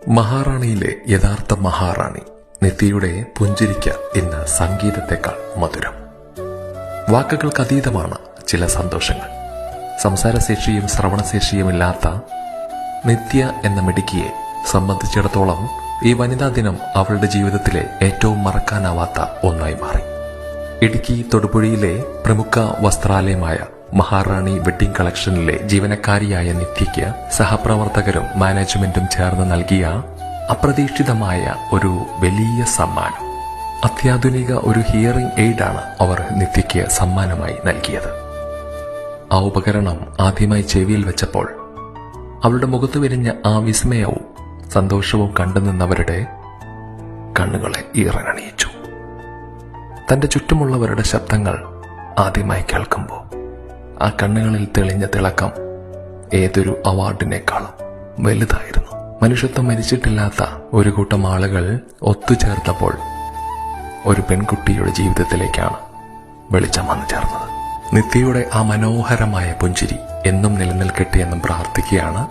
മഹാറാണിയിലെ യഥാർത്ഥ മഹാറാണി നിത്യയുടെ പുഞ്ചിരിക്ക് ഇന്ന് സംഗീതത്തെക്കാൾ മധുരം. വാക്കുകൾക്കതീതമാണ് ചില സന്തോഷങ്ങൾ. സംസാരശേഷിയും ശ്രവണശേഷിയുമില്ലാത്ത നിത്യ എന്ന മിടുക്കിയെ സംബന്ധിച്ചിടത്തോളം ഈ വനിതാ ദിനം അവളുടെ ജീവിതത്തിലെ ഏറ്റവും മറക്കാനാവാത്ത ഒന്നായി മാറി. ഇടുക്കി തൊടുപുഴയിലെ പ്രമുഖ വസ്ത്രാലയമായ മഹാറാണി വെഡ്ഡിംഗ് കളക്ഷനിലെ ജീവനക്കാരിയായ നിത്യയ്ക്ക് സഹപ്രവർത്തകരും മാനേജ്മെന്റും ചേർന്ന് നൽകിയ അപ്രതീക്ഷിതമായ ഒരു വലിയ സമ്മാനം. അത്യാധുനിക ഒരു ഹിയറിംഗ് എയ്ഡാണ് അവർ നിത്യയ്ക്ക് സമ്മാനമായി നൽകിയത്. ആ ഉപകരണം ആദ്യമായി ചെവിയിൽ വെച്ചപ്പോൾ അവളുടെ മുഖത്ത് വിരിഞ്ഞ ആ വിസ്മയവും സന്തോഷവും കണ്ടുനിന്നവരുടെ കണ്ണുകളെ ഈറനണിയിച്ചു. തന്റെ ചുറ്റുമുള്ളവരുടെ ശബ്ദങ്ങൾ ആദ്യമായി കേൾക്കുമ്പോൾ ആ കണ്ണുകളിൽ തെളിഞ്ഞ തിളക്കം ഏതൊരു അവാർഡിനേക്കാളും വലുതായിരുന്നു. മനുഷ്യത്വം മരിച്ചിട്ടില്ലാത്ത ഒരു കൂട്ടം ആളുകൾ ഒത്തുചേർന്നപ്പോൾ ഒരു പെൺകുട്ടിയുടെ ജീവിതത്തിലേക്കാണ് വെളിച്ചം വന്നു ചേർന്നത്. നിത്യയുടെ ആ മനോഹരമായ പുഞ്ചിരി എന്നും നിലനിൽക്കട്ടെ എന്നും പ്രാർത്ഥിക്കുകയാണ്.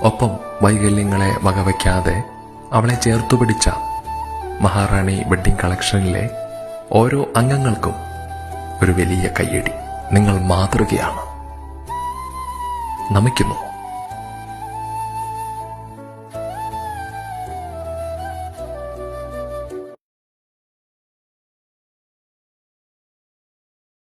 ഒപ്പം വൈകല്യങ്ങളെ വകവയ്ക്കാതെ അവളെ ചേർത്തുപിടിച്ച മഹാറാണി വെഡ്ഡിംഗ് കളക്ഷനിലെ ഓരോ അംഗങ്ങൾക്കും ഒരു വലിയ കയ്യടി. നിങ്ങൾ മാതൃകയാണ്. നമിക്കുന്നു.